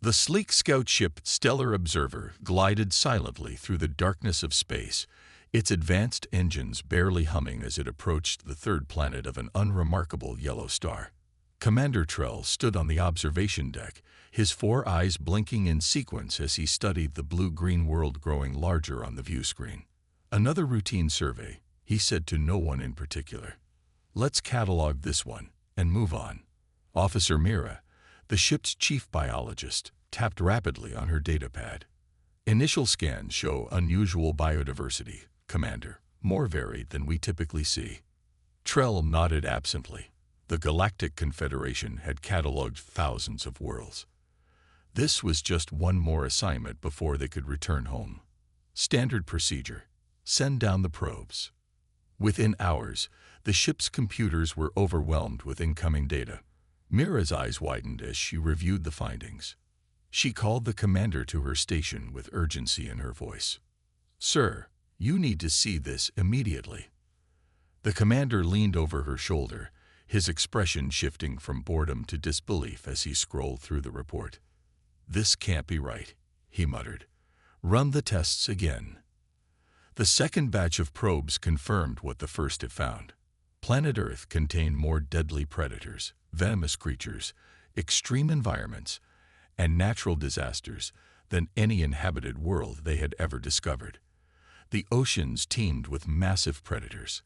The sleek scout ship Stellar Observer glided silently through the darkness of space, its advanced engines barely humming as it approached the third planet of an unremarkable yellow star. Commander Trell stood on the observation deck, his four eyes blinking in sequence as he studied the blue-green world growing larger on the view screen. "Another routine survey," he said to no one in particular. "Let's catalog this one and move on." Officer Mira, the ship's chief biologist, tapped rapidly on her datapad. "Initial scans show unusual biodiversity, Commander, more varied than we typically see." Trell nodded absently. The Galactic Confederation had cataloged thousands of worlds. This was just one more assignment before they could return home. Standard procedure: send down the probes. Within hours, the ship's computers were overwhelmed with incoming data. Mira's eyes widened as she reviewed the findings. She called the commander to her station with urgency in her voice. "Sir, you need to see this immediately." The commander leaned over her shoulder, his expression shifting from boredom to disbelief as he scrolled through the report. "This can't be right," he muttered. "Run the tests again." The second batch of probes confirmed what the first had found. Planet Earth contained more deadly predators, venomous creatures, extreme environments, and natural disasters than any inhabited world they had ever discovered. The oceans teemed with massive predators.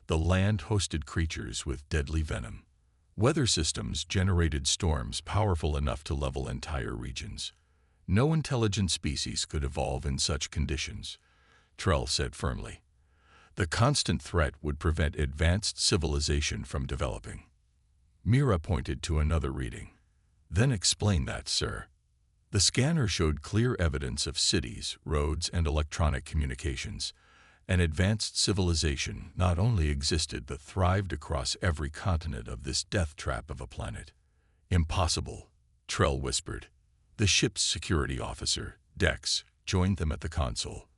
The land hosted creatures with deadly venom. Weather systems generated storms powerful enough to level entire regions. No intelligent species could evolve in such conditions, Trell said firmly. The constant threat would prevent advanced civilization from developing. Mira pointed to another reading. "Then explain that, sir." The scanner showed clear evidence of cities, roads, and electronic communications. An advanced civilization not only existed but thrived across every continent of this death trap of a planet. "Impossible," Trell whispered. The ship's security officer, Dex, joined them at the console.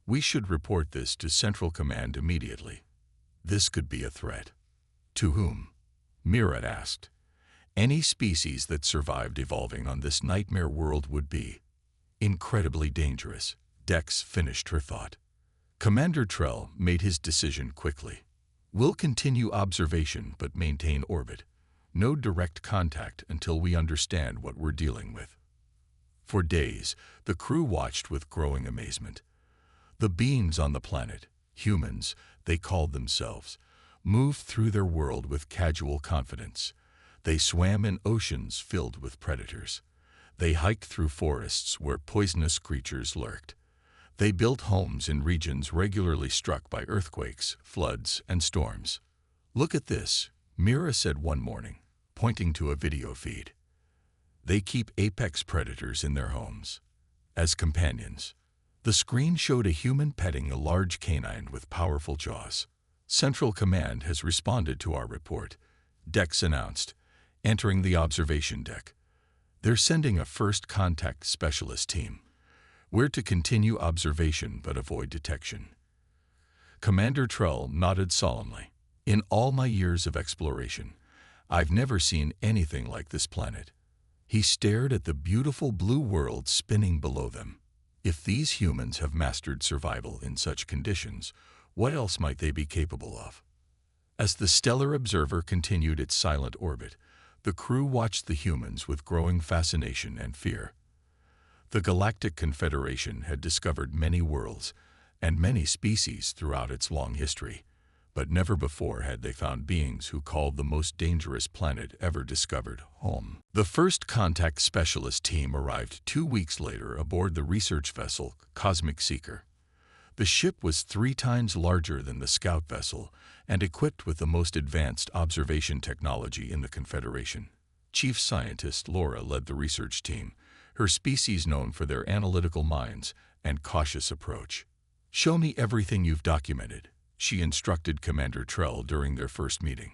"We should report this to Central Command immediately." This could be a threat. To whom? Mira asked. Any species that survived evolving on this nightmare world would be incredibly dangerous, Dex finished her thought. Commander Trell made his decision quickly. "We'll continue observation but maintain orbit. No direct contact until we understand what we're dealing with." For days, the crew watched with growing amazement. The beings on the planet, humans, they called themselves, moved through their world with casual confidence. They swam in oceans filled with predators. They hiked through forests where poisonous creatures lurked. They built homes in regions regularly struck by earthquakes, floods, and storms. "Look at this," Mira said one morning, pointing to a video feed. "They keep apex predators in their homes as companions." The screen showed a human petting a large canine with powerful jaws. "Central Command has responded to our report," Dex announced, entering the observation deck. "They're sending a first contact specialist team. We're to continue observation but avoid detection." Commander Trell nodded solemnly. "In all my years of exploration, I've never seen anything like this planet." He stared at the beautiful blue world spinning below them. If these humans have mastered survival in such conditions, what else might they be capable of? As the Stellar Observer continued its silent orbit, the crew watched the humans with growing fascination and fear. The Galactic Confederation had discovered many worlds and many species throughout its long history, but never before had they found beings who called the most dangerous planet ever discovered home. The first contact specialist team arrived 2 weeks later aboard the research vessel Cosmic Seeker. The ship was 3 times larger than the scout vessel and equipped with the most advanced observation technology in the Confederation. Chief Scientist Laura led the research team, her species known for their analytical minds and cautious approach. "Show me everything you've documented," she instructed Commander Trell during their first meeting.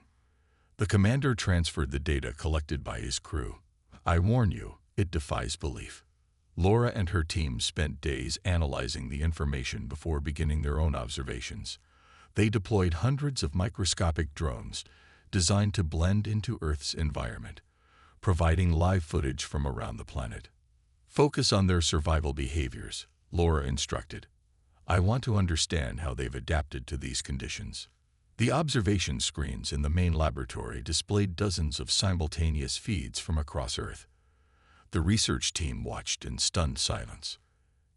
The commander transferred the data collected by his crew. "I warn you, it defies belief." Laura and her team spent days analyzing the information before beginning their own observations. They deployed hundreds of microscopic drones designed to blend into Earth's environment, providing live footage from around the planet. Focus on their survival behaviors, Laura instructed. I want to understand how they've adapted to these conditions. The observation screens in the main laboratory displayed dozens of simultaneous feeds from across Earth. The research team watched in stunned silence.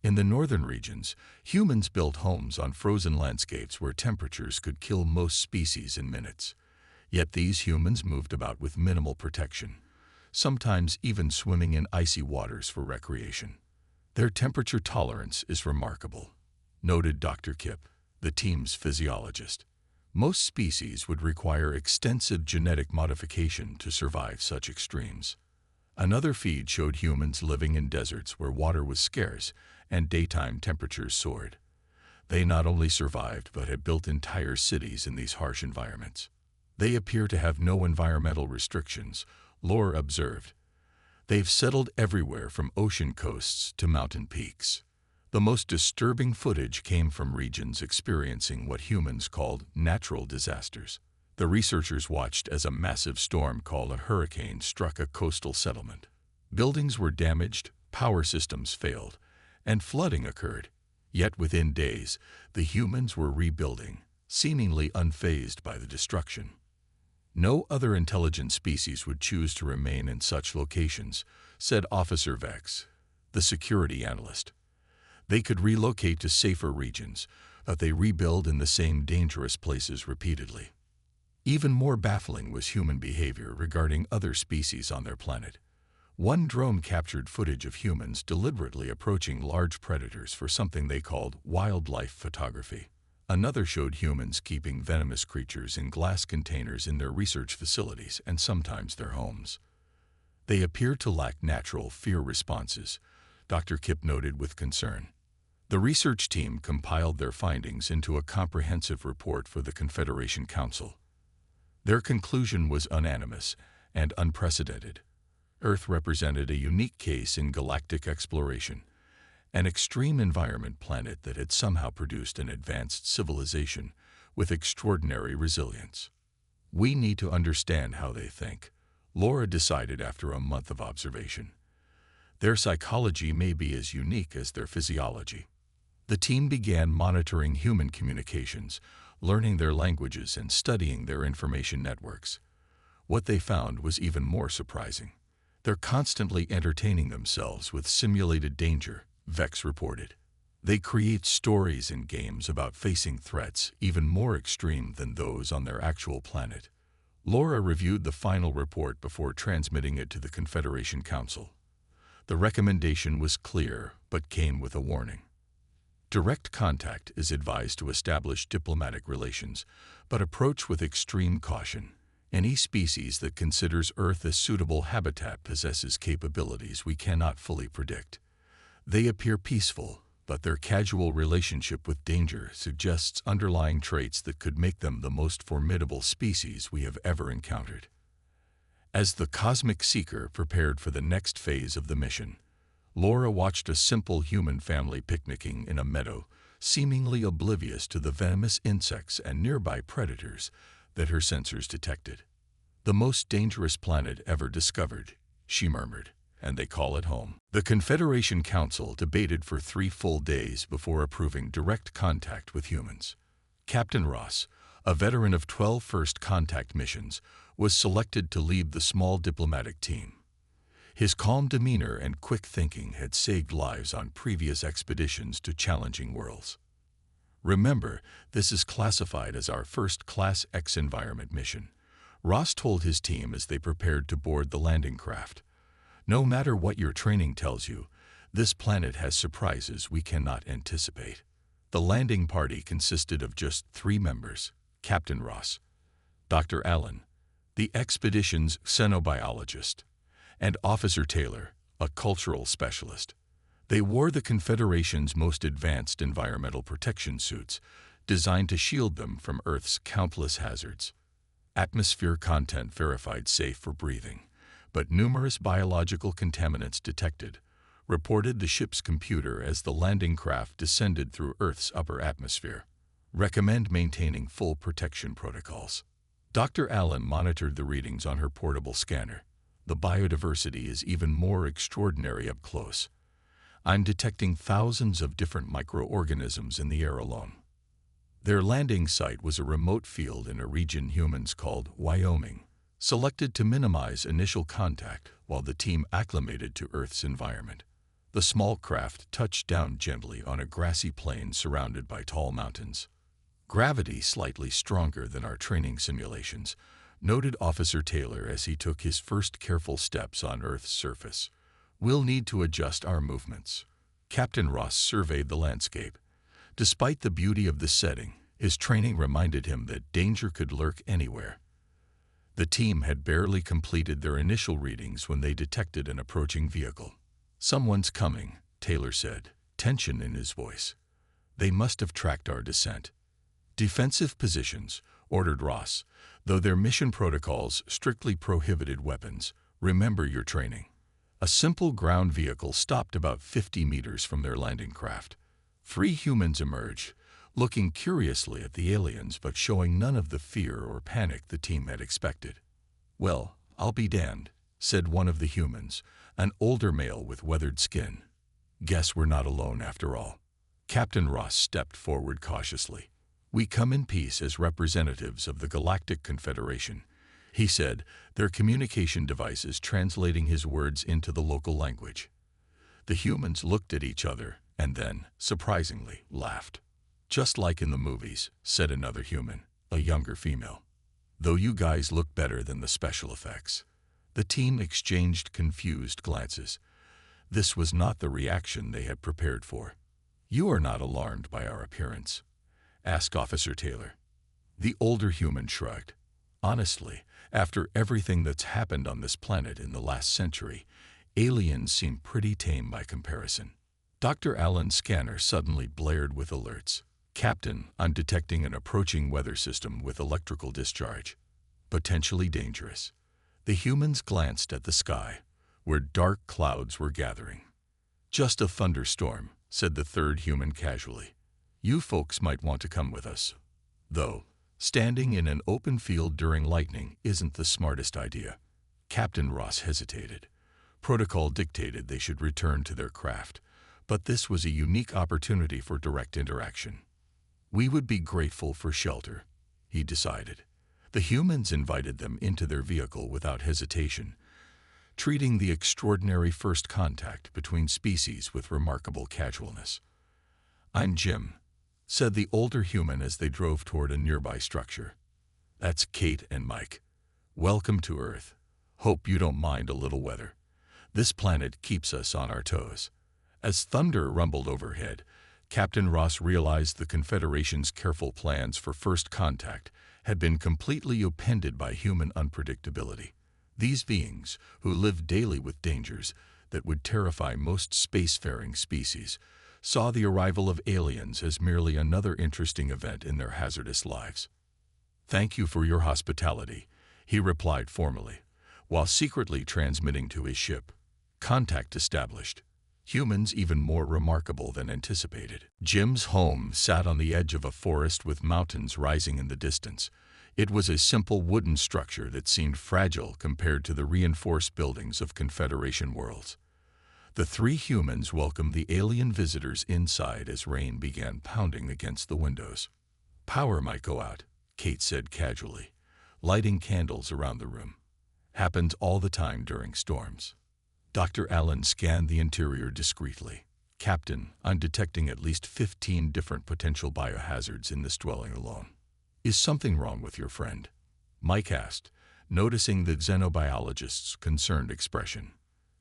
In the northern regions, humans built homes on frozen landscapes where temperatures could kill most species in minutes. Yet these humans moved about with minimal protection, sometimes even swimming in icy waters for recreation. Their temperature tolerance is remarkable, noted Dr. Kip, the team's physiologist. Most species would require extensive genetic modification to survive such extremes. Another feed showed humans living in deserts where water was scarce and daytime temperatures soared. They not only survived but had built entire cities in these harsh environments. They appear to have no environmental restrictions, Laura observed. They've settled everywhere from ocean coasts to mountain peaks. The most disturbing footage came from regions experiencing what humans called natural disasters. The researchers watched as a massive storm called a hurricane struck a coastal settlement. Buildings were damaged, power systems failed, and flooding occurred. Yet within days, the humans were rebuilding, seemingly unfazed by the destruction. No other intelligent species would choose to remain in such locations, said Officer Vex, the security analyst. They could relocate to safer regions, but they rebuild in the same dangerous places repeatedly. Even more baffling was human behavior regarding other species on their planet. One drone captured footage of humans deliberately approaching large predators for something they called wildlife photography. Another showed humans keeping venomous creatures in glass containers in their research facilities and sometimes their homes. They appear to lack natural fear responses, Dr. Kip noted with concern. The research team compiled their findings into a comprehensive report for the Confederation Council. Their conclusion was unanimous and unprecedented. Earth represented a unique case in galactic exploration, an extreme environment planet that had somehow produced an advanced civilization with extraordinary resilience. We need to understand how they think, Laura decided after a month of observation. Their psychology may be as unique as their physiology. The team began monitoring human communications, learning their languages and studying their information networks. What they found was even more surprising. They're constantly entertaining themselves with simulated danger, Vex reported. They create stories and games about facing threats even more extreme than those on their actual planet. Laura reviewed the final report before transmitting it to the Confederation Council. The recommendation was clear, but came with a warning. Direct contact is advised to establish diplomatic relations, but approach with extreme caution. Any species that considers Earth a suitable habitat possesses capabilities we cannot fully predict. They appear peaceful, but their casual relationship with danger suggests underlying traits that could make them the most formidable species we have ever encountered. As the Cosmic Seeker prepared for the next phase of the mission, Laura watched a simple human family picnicking in a meadow, seemingly oblivious to the venomous insects and nearby predators that her sensors detected. The most dangerous planet ever discovered, she murmured, and they call it home. The Confederation Council debated for 3 full days before approving direct contact with humans. Captain Ross, a veteran of 12 first contact missions, was selected to lead the small diplomatic team. His calm demeanor and quick thinking had saved lives on previous expeditions to challenging worlds. Remember, this is classified as our first Class X environment mission, Ross told his team as they prepared to board the landing craft. No matter what your training tells you, this planet has surprises we cannot anticipate. The landing party consisted of just 3 members: Captain Ross, Dr. Allen, the expedition's xenobiologist, and Officer Taylor, a cultural specialist. They wore the Confederation's most advanced environmental protection suits, designed to shield them from Earth's countless hazards. Atmosphere content verified safe for breathing, but numerous biological contaminants detected, reported the ship's computer as the landing craft descended through Earth's upper atmosphere. Recommend maintaining full protection protocols. Dr. Allen monitored the readings on her portable scanner. The biodiversity is even more extraordinary up close. I'm detecting thousands of different microorganisms in the air alone. Their landing site was a remote field in a region humans called Wyoming, selected to minimize initial contact while the team acclimated to Earth's environment. The small craft touched down gently on a grassy plain surrounded by tall mountains. Gravity slightly stronger than our training simulations, noted Officer Taylor as he took his first careful steps on Earth's surface. We'll need to adjust our movements. Captain Ross surveyed the landscape. Despite the beauty of the setting, his training reminded him that danger could lurk anywhere. The team had barely completed their initial readings when they detected an approaching vehicle. "Someone's coming," Taylor said, tension in his voice. "They must have tracked our descent." "Defensive positions," ordered Ross, though their mission protocols strictly prohibited weapons. "Remember your training." A simple ground vehicle stopped about 50 meters from their landing craft. 3 humans emerged, looking curiously at the aliens but showing none of the fear or panic the team had expected. "Well, I'll be damned," said one of the humans, an older male with weathered skin. "Guess we're not alone after all." Captain Ross stepped forward cautiously. "We come in peace as representatives of the Galactic Confederation," he said, their communication devices translating his words into the local language. The humans looked at each other and then, surprisingly, laughed. "Just like in the movies," said another human, a younger female. "Though you guys look better than the special effects." The team exchanged confused glances. This was not the reaction they had prepared for. "You are not alarmed by our appearance?" asked Officer Taylor. The older human shrugged. "Honestly, after everything that's happened on this planet in the last century, aliens seem pretty tame by comparison." Dr. Allen's scanner suddenly blared with alerts. "Captain, I'm detecting an approaching weather system with electrical discharge. Potentially dangerous." The humans glanced at the sky, where dark clouds were gathering. "Just a thunderstorm," said the third human casually. "You folks might want to come with us. Though, standing in an open field during lightning isn't the smartest idea." Captain Ross hesitated. Protocol dictated they should return to their craft, but this was a unique opportunity for direct interaction. "We would be grateful for shelter," he decided. The humans invited them into their vehicle without hesitation, treating the extraordinary first contact between species with remarkable casualness. "I'm Jim," said the older human as they drove toward a nearby structure. "That's Kate and Mike. Welcome to Earth. Hope you don't mind a little weather. This planet keeps us on our toes." As thunder rumbled overhead, Captain Ross realized the Confederation's careful plans for first contact had been completely upended by human unpredictability. These beings, who lived daily with dangers that would terrify most spacefaring species, saw the arrival of aliens as merely another interesting event in their hazardous lives. "Thank you for your hospitality," he replied formally, while secretly transmitting to his ship. "Contact established." Humans even more remarkable than anticipated. Jim's home sat on the edge of a forest with mountains rising in the distance. It was a simple wooden structure that seemed fragile compared to the reinforced buildings of Confederation worlds. The 3 humans welcomed the alien visitors inside as rain began pounding against the windows. "Power might go out," Kate said casually, lighting candles around the room. "Happens all the time during storms." Dr. Allen scanned the interior discreetly. "Captain, I'm detecting at least 15 different potential biohazards in this dwelling alone." "Is something wrong with your friend?" Mike asked, noticing the xenobiologist's concerned expression.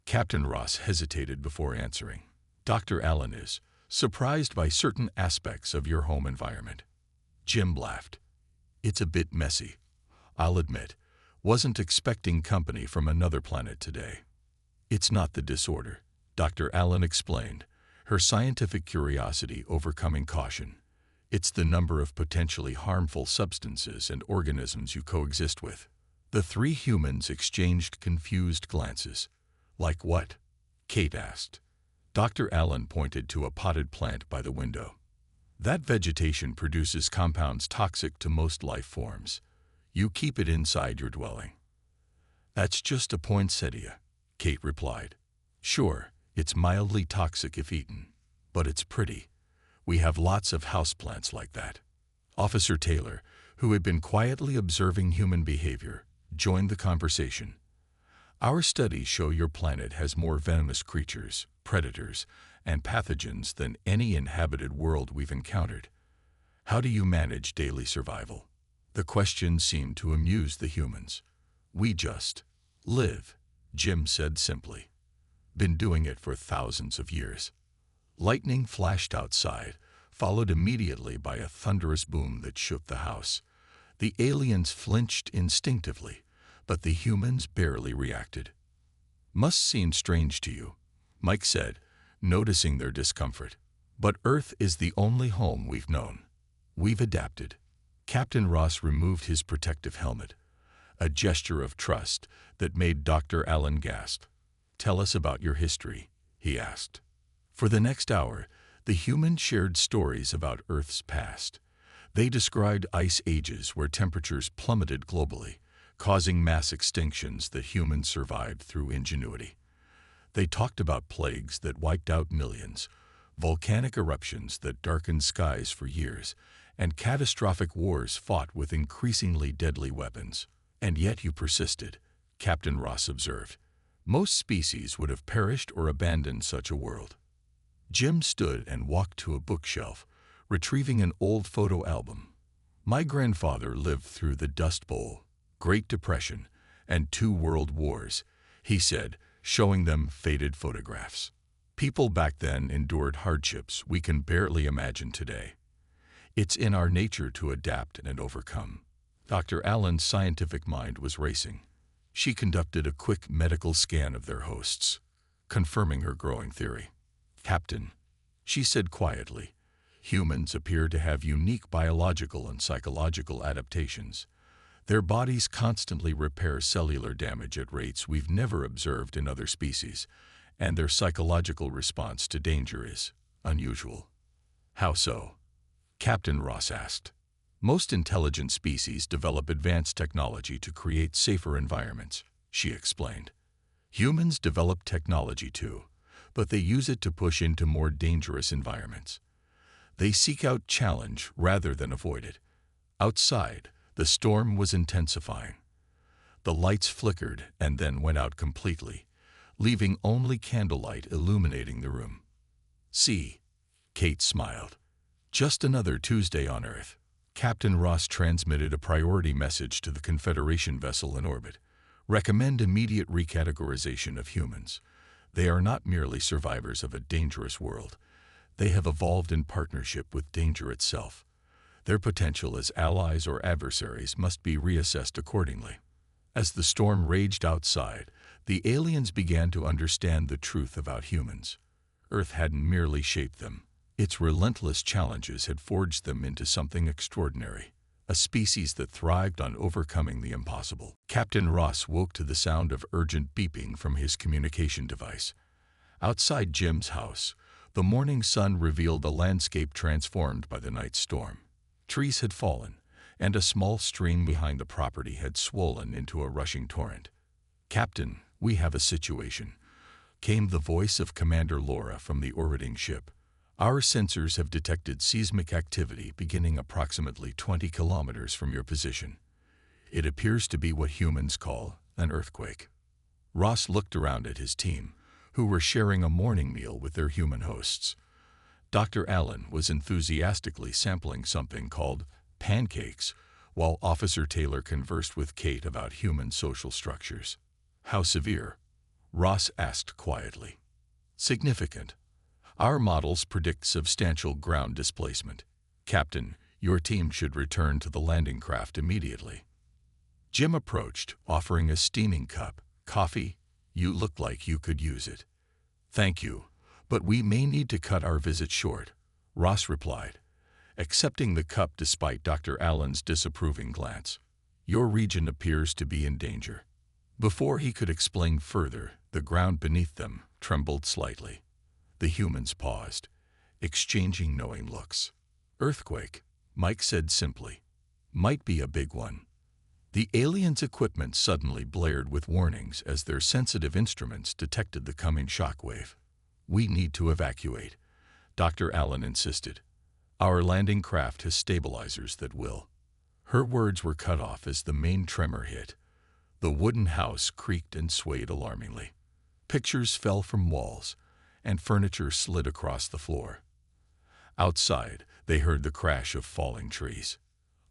Captain Ross hesitated before answering. "Dr. Allen is surprised by certain aspects of your home environment." Jim laughed. "It's a bit messy, I'll admit. Wasn't expecting company from another planet today." "It's not the disorder," Dr. Allen explained, her scientific curiosity overcoming caution. "It's the number of potentially harmful substances and organisms you coexist with." The 3 humans exchanged confused glances. "Like what?" Kate asked. Dr. Allen pointed to a potted plant by the window. "That vegetation produces compounds toxic to most life forms. You keep it inside your dwelling." "That's just a poinsettia," Kate replied. "Sure, It's mildly toxic if eaten, but it's pretty. We have lots of houseplants like that. Officer Taylor, who had been quietly observing human behavior, joined the conversation. Our studies show your planet has more venomous creatures, predators, and pathogens than any inhabited world we've encountered. How do you manage daily survival? The question seemed to amuse the humans. We just live, Jim said simply. Been doing it for thousands of years. Lightning flashed outside, followed immediately by a thunderous boom that shook the house. The aliens flinched instinctively, but the humans barely reacted. Must seem strange to you, Mike said, noticing their discomfort. But Earth is the only home we've known. We've adapted. Captain Ross removed his protective helmet, a gesture of trust that made Dr. Allen gasp. Tell us about your history, he asked. For the next hour, the humans shared stories about Earth's past. They described ice ages where temperatures plummeted globally, causing mass extinctions that humans survived through ingenuity. They talked about plagues that wiped out millions, volcanic eruptions that darkened skies for years, and catastrophic wars fought with increasingly deadly weapons. And yet you persisted, Captain Ross observed. Most species would have perished or abandoned such a world. Jim stood and walked to a bookshelf, retrieving an old photo album. My grandfather lived through the Dust Bowl, Great Depression, and 2 world wars, he said, showing them faded photographs. People back then endured hardships we can barely imagine today. It's in our nature to adapt and overcome. Dr. Allen's scientific mind was racing. She conducted a quick medical scan of their hosts, confirming her growing theory. Captain, she said quietly, humans appear to have unique biological and psychological adaptations. Their bodies constantly repair cellular damage at rates we've never observed in other species, and their psychological response to danger is unusual. How so? Captain Ross asked. Most intelligent species develop advanced technology to create safer environments, she explained. Humans develop technology too, but they use it to push into more dangerous environments. They seek out challenge rather than avoid it. Outside, the storm was intensifying. The lights flickered and then went out completely, leaving only candlelight illuminating the room. See, Kate smiled. Just another Tuesday on Earth. Captain Ross transmitted a priority message to the Confederation vessel in orbit. Recommend immediate recategorization of humans. They are not merely survivors of a dangerous world. They have evolved in partnership with danger itself. Their potential as allies or adversaries must be reassessed accordingly. As the storm raged outside, the aliens began to understand the truth about humans. Earth hadn't merely shaped them. Its relentless challenges had forged them into something extraordinary, a species that thrived on overcoming the impossible. Captain Ross woke to the sound of urgent beeping from his communication device. Outside Jim's house, the morning sun revealed a landscape transformed by the night storm. Trees had fallen, and a small stream behind the property had swollen into a rushing torrent. Captain, we have a situation, came the voice of Commander Laura from the orbiting ship. Our sensors have detected seismic activity beginning approximately 20 kilometers from your position. It appears to be what humans call an earthquake. Ross looked around at his team, who were sharing a morning meal with their human hosts. Dr. Allen was enthusiastically sampling something called pancakes, while Officer Taylor conversed with Kate about human social structures. How severe? Ross asked quietly. Significant. Our models predict substantial ground displacement. Captain, your team should return to the landing craft immediately. Jim approached, offering a steaming cup. Coffee? You look like you could use it. Thank you, but we may need to cut our visit short, Ross replied, accepting the cup despite Dr. Allen's disapproving glance. Your region appears to be in danger. Before he could explain further, the ground beneath them trembled slightly. The humans paused, exchanging knowing looks. Earthquake, Mike said simply. Might be a big one. The aliens' equipment suddenly blared with warnings as their sensitive instruments detected the coming shockwave. "We need to evacuate," Dr. Allen insisted. "Our landing craft has stabilizers that will—" Her words were cut off as the main tremor hit. The wooden house creaked and swayed alarmingly. Pictures fell from walls, and furniture slid across the floor. Outside, they heard the crash of falling trees.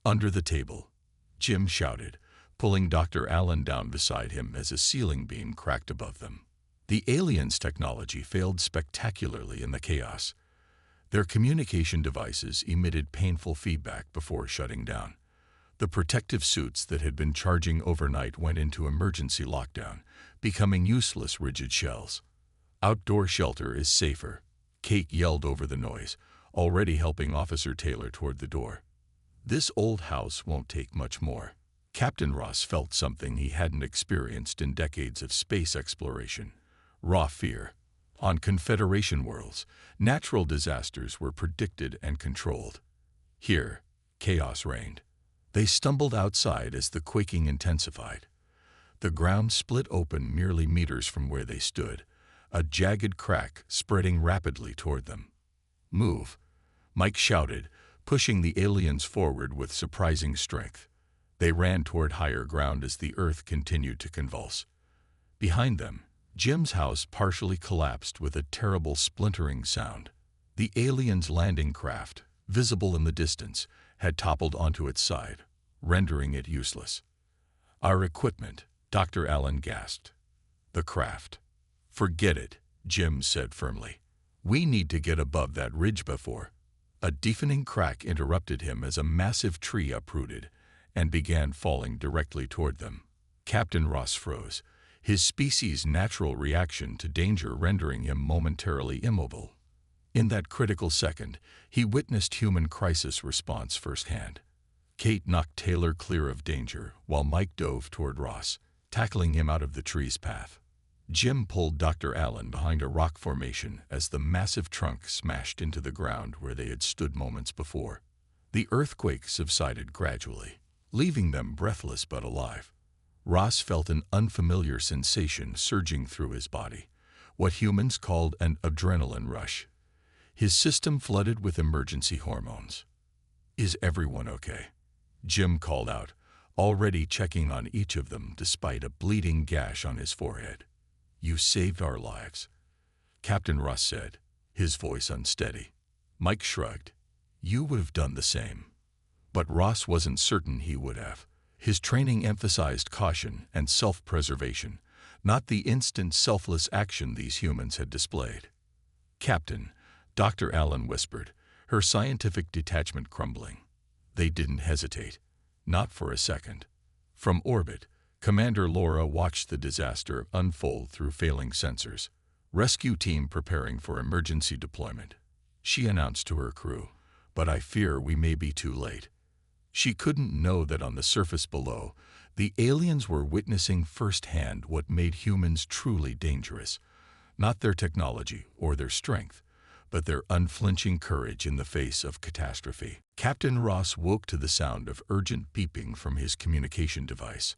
Under the table, Jim shouted, pulling Dr. Allen down beside him as a ceiling beam cracked above them. The aliens' technology failed spectacularly in the chaos. Their communication devices emitted painful feedback before shutting down. The protective suits that had been charging overnight went into emergency lockdown, becoming useless rigid shells. "Outdoor shelter is safer," Kate yelled over the noise, already helping Officer Taylor toward the door. "This old house won't take much more." Captain Ross felt something he hadn't experienced in decades of space exploration: raw fear. On Confederation worlds, natural disasters were predicted and controlled. Here, chaos reigned. They stumbled outside as the quaking intensified. The ground split open merely meters from where they stood, a jagged crack spreading rapidly toward them. "Move," Mike shouted, pushing the aliens forward with surprising strength. They ran toward higher ground as the earth continued to convulse. Behind them, Jim's house partially collapsed with a terrible splintering sound. The aliens' landing craft, visible in the distance, had toppled onto its side, rendering it useless. "Our equipment," Dr. Allen gasped. "The craft." "Forget it," Jim said firmly. "We need to get above that ridge before—" A deafening crack interrupted him as a massive tree uprooted and began falling directly toward them. Captain Ross froze, his species' natural reaction to danger rendering him momentarily immobile. In that critical second, he witnessed human crisis response firsthand. Kate knocked Taylor clear of danger while Mike dove toward Ross, tackling him out of the tree's path. Jim pulled Dr. Allen behind a rock formation as the massive trunk smashed into the ground where they had stood moments before. The earthquake subsided gradually, leaving them breathless but alive. Ross felt an unfamiliar sensation surging through his body, what humans called an adrenaline rush. His system flooded with emergency hormones. "Is everyone okay?" Jim called out, already checking on each of them despite a bleeding gash on his forehead. "You saved our lives," Captain Ross said, his voice unsteady. Mike shrugged. "You would have done the same." But Ross wasn't certain he would have. His training emphasized caution and self-preservation, not the instant selfless action these humans had displayed. "Captain," Dr. Allen whispered, her scientific detachment crumbling. They didn't hesitate. Not for a second. From orbit, Commander Laura watched the disaster unfold through failing sensors. "Rescue team preparing for emergency deployment," she announced to her crew, "but I fear we may be too late." She couldn't know that on the surface below, the aliens were witnessing firsthand what made humans truly dangerous. Not their technology or their strength, but their unflinching courage in the face of catastrophe. Captain Ross woke to the sound of urgent beeping from his communication device.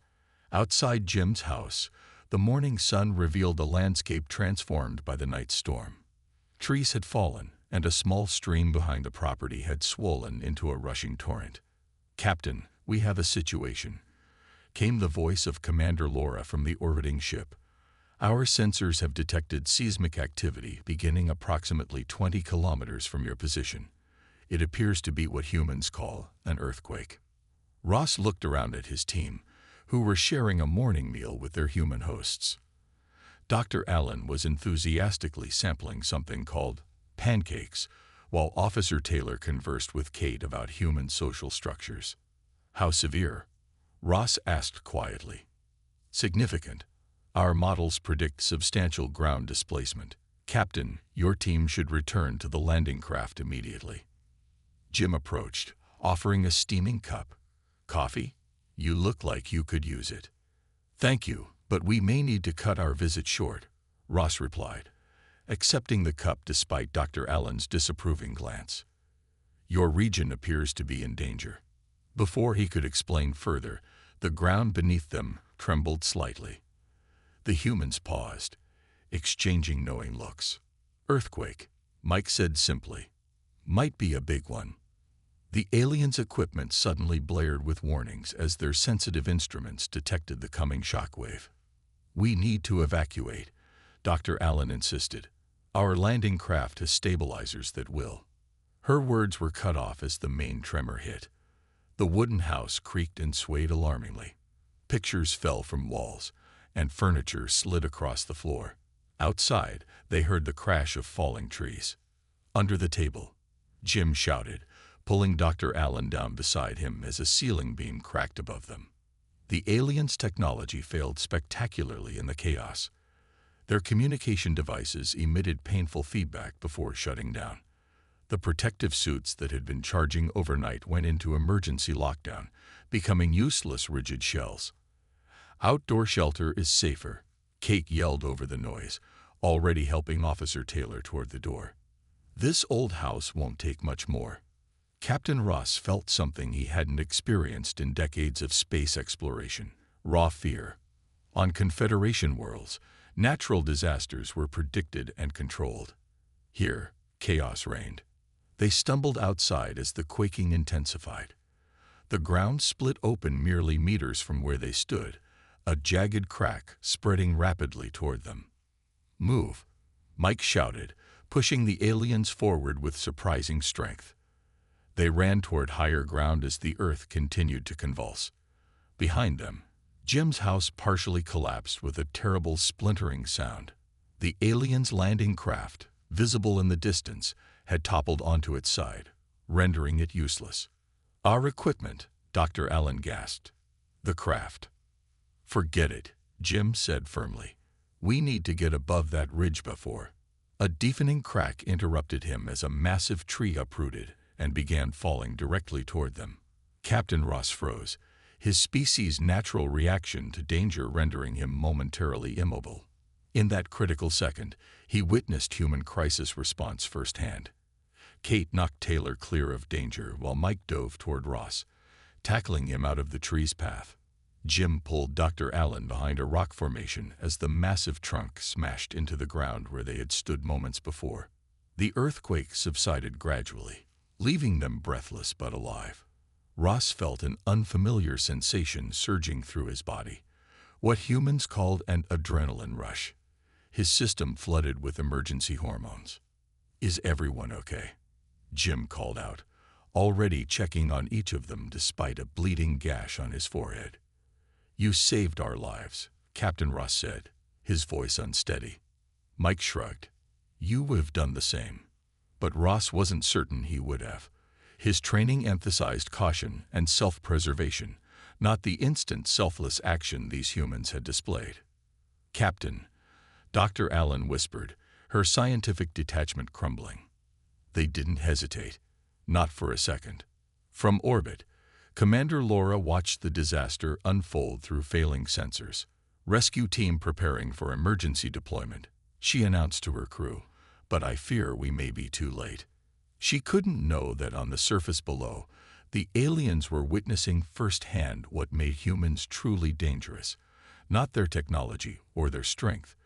Outside Jim's house, the morning sun revealed a landscape transformed by the night storm. Trees had fallen, and a small stream behind the property had swollen into a rushing torrent. "Captain, we have a situation," came the voice of Commander Laura from the orbiting ship. "Our sensors have detected seismic activity beginning approximately 20 kilometers from your position. It appears to be what humans call an earthquake." Ross looked around at his team, who were sharing a morning meal with their human hosts. Dr. Allen was enthusiastically sampling something called pancakes, while Officer Taylor conversed with Kate about human social structures. "How severe?" Ross asked quietly. "Significant. Our models predict substantial ground displacement. Captain, your team should return to the landing craft immediately." Jim approached, offering a steaming cup. "Coffee? You look like you could use it." "Thank you, but we may need to cut our visit short," Ross replied, accepting the cup despite Dr. Allen's disapproving glance. "Your region appears to be in danger." Before he could explain further, the ground beneath them trembled slightly. The humans paused, exchanging knowing looks. Earthquake, Mike said simply. Might be a big one. The aliens' equipment suddenly blared with warnings as their sensitive instruments detected the coming shockwave. We need to evacuate, Dr. Allen insisted. Our landing craft has stabilizers that will. Her words were cut off as the main tremor hit. The wooden house creaked and swayed alarmingly. Pictures fell from walls, and furniture slid across the floor. Outside, they heard the crash of falling trees. Under the table, Jim shouted, pulling Dr. Allen down beside him as a ceiling beam cracked above them. The aliens' technology failed spectacularly in the chaos. Their communication devices emitted painful feedback before shutting down. The protective suits that had been charging overnight went into emergency lockdown, becoming useless rigid shells. Outdoor shelter is safer, Kate yelled over the noise, already helping Officer Taylor toward the door. This old house won't take much more. Captain Ross felt something he hadn't experienced in decades of space exploration: raw fear. On Confederation worlds, natural disasters were predicted and controlled. Here, chaos reigned. They stumbled outside as the quaking intensified. The ground split open merely meters from where they stood, a jagged crack spreading rapidly toward them. Move, Mike shouted, pushing the aliens forward with surprising strength. They ran toward higher ground as the earth continued to convulse. Behind them, Jim's house partially collapsed with a terrible splintering sound. The aliens' landing craft, visible in the distance, had toppled onto its side, rendering it useless. Our equipment, Dr. Allen gasped. The craft. Forget it, Jim said firmly. We need to get above that ridge before. A deafening crack interrupted him as a massive tree uprooted and began falling directly toward them. Captain Ross froze, his species' natural reaction to danger rendering him momentarily immobile. In that critical second, he witnessed human crisis response firsthand. Kate knocked Taylor clear of danger while Mike dove toward Ross, tackling him out of the tree's path. Jim pulled Dr. Allen behind a rock formation as the massive trunk smashed into the ground where they had stood moments before. The earthquake subsided gradually, leaving them breathless but alive. Ross felt an unfamiliar sensation surging through his body, what humans called an adrenaline rush. His system flooded with emergency hormones. Is everyone okay? Jim called out, already checking on each of them despite a bleeding gash on his forehead. You saved our lives, Captain Ross said, his voice unsteady. Mike shrugged. You would have done the same. But Ross wasn't certain he would have. His training emphasized caution and self-preservation, not the instant selfless action these humans had displayed. Captain, Dr. Allen whispered, her scientific detachment crumbling. They didn't hesitate, not for a second. From orbit, Commander Laura watched the disaster unfold through failing sensors. Rescue team preparing for emergency deployment, she announced to her crew, but I fear we may be too late. She couldn't know that on the surface below, the aliens were witnessing firsthand what made humans truly dangerous, not their technology or their strength,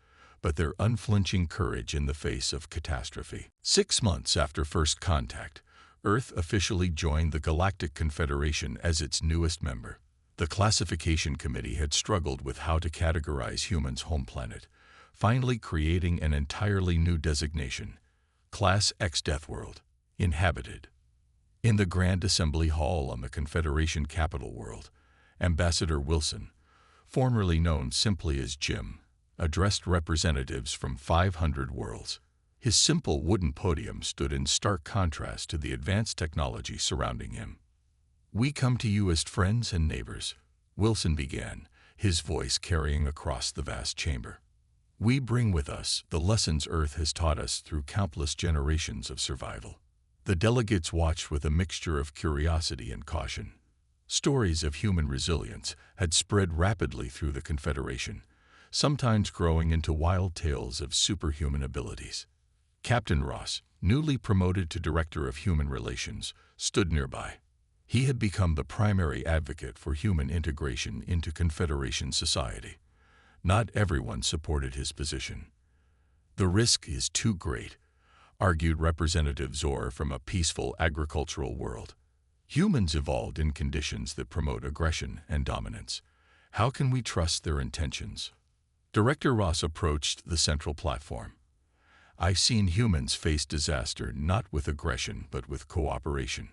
but their unflinching courage in the face of catastrophe. 6 months after first contact, Earth officially joined the Galactic Confederation as its newest member. The classification committee had struggled with how to categorize humans' home planet, finally creating an entirely new designation, Class X Death World, inhabited. In the Grand Assembly Hall on the Confederation capital world, Ambassador Wilson, formerly known simply as Jim, addressed representatives from 500 worlds. His simple wooden podium stood in stark contrast to the advanced technology surrounding him. We come to you as friends and neighbors, Wilson began, his voice carrying across the vast chamber. We bring with us the lessons Earth has taught us through countless generations of survival. The delegates watched with a mixture of curiosity and caution. Stories of human resilience had spread rapidly through the Confederation, sometimes growing into wild tales of superhuman abilities. Captain Ross, newly promoted to Director of Human Relations, stood nearby. He had become the primary advocate for human integration into Confederation society. Not everyone supported his position. The risk is too great, argued Representative Zor from a peaceful agricultural world. Humans evolved in conditions that promote aggression and dominance. How can we trust their intentions? Director Ross approached the central platform. I've seen humans face disaster not with aggression but with cooperation.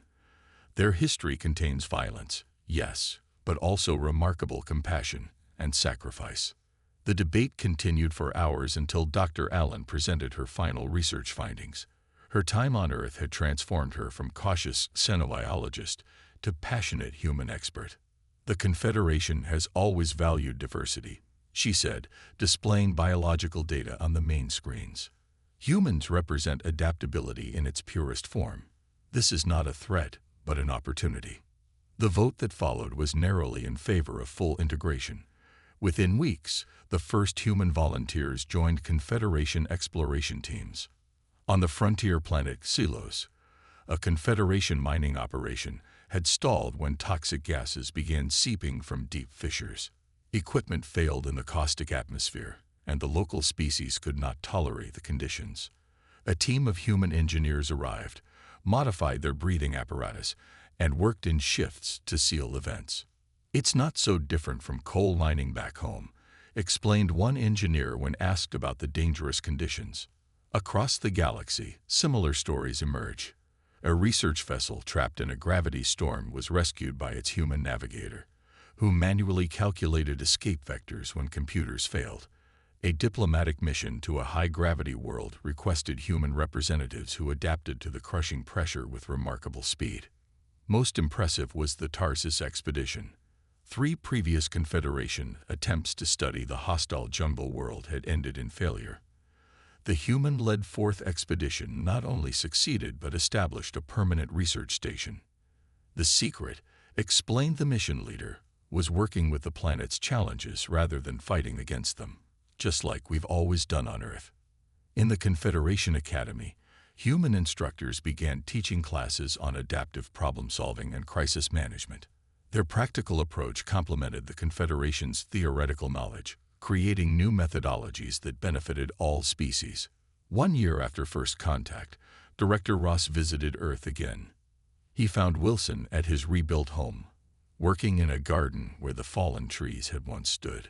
Their history contains violence, yes, but also remarkable compassion and sacrifice. The debate continued for hours until Dr. Allen presented her final research findings. Her time on Earth had transformed her from cautious xenobiologist to passionate human expert. The Confederation has always valued diversity, she said, displaying biological data on the main screens. Humans represent adaptability in its purest form. This is not a threat, but an opportunity. The vote that followed was narrowly in favor of full integration. Within weeks, the first human volunteers joined Confederation exploration teams. On the frontier planet Xylos, a Confederation mining operation had stalled when toxic gases began seeping from deep fissures. Equipment failed in the caustic atmosphere, and the local species could not tolerate the conditions. A team of human engineers arrived, modified their breathing apparatus, and worked in shifts to seal the vents. It's not so different from coal mining back home, explained one engineer when asked about the dangerous conditions. Across the galaxy, similar stories emerge. A research vessel trapped in a gravity storm was rescued by its human navigator, who manually calculated escape vectors when computers failed. A diplomatic mission to a high-gravity world requested human representatives who adapted to the crushing pressure with remarkable speed. Most impressive was the Tarsus expedition. 3 previous Confederation attempts to study the hostile jungle world had ended in failure. The human-led 4th expedition not only succeeded but established a permanent research station. The secret, explained the mission leader, was working with the planet's challenges rather than fighting against them, just like we've always done on Earth. In the Confederation Academy, human instructors began teaching classes on adaptive problem-solving and crisis management. Their practical approach complemented the Confederation's theoretical knowledge, creating new methodologies that benefited all species. 1 year after first contact, Director Ross visited Earth again. He found Wilson at his rebuilt home, working in a garden where the fallen trees had once stood.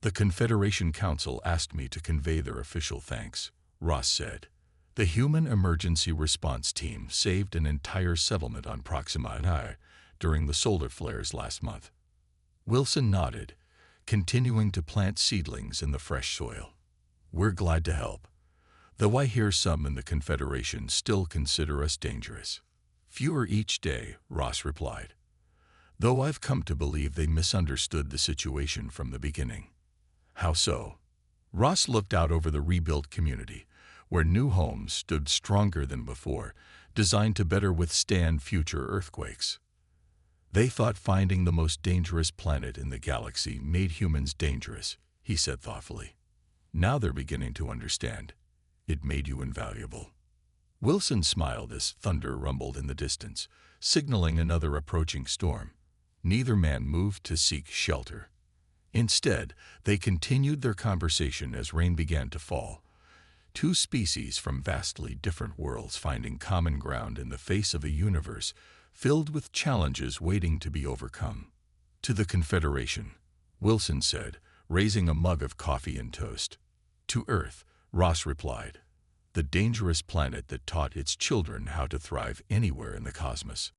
The Confederation Council asked me to convey their official thanks, Ross said. The Human Emergency Response Team saved an entire settlement on Proxima I during the solar flares last month. Wilson nodded, continuing to plant seedlings in the fresh soil. We're glad to help, though I hear some in the Confederation still consider us dangerous. Fewer each day, Ross replied, though I've come to believe they misunderstood the situation from the beginning. How so? Ross looked out over the rebuilt community, where new homes stood stronger than before, designed to better withstand future earthquakes. They thought finding the most dangerous planet in the galaxy made humans dangerous, he said thoughtfully. Now they're beginning to understand. It made you invaluable. Wilson smiled as thunder rumbled in the distance, signaling another approaching storm. Neither man moved to seek shelter. Instead, they continued their conversation as rain began to fall. 2 species from vastly different worlds finding common ground in the face of a universe filled with challenges waiting to be overcome. To the Confederation, Wilson said, raising a mug of coffee and toast. To Earth, Ross replied, the dangerous planet that taught its children how to thrive anywhere in the cosmos.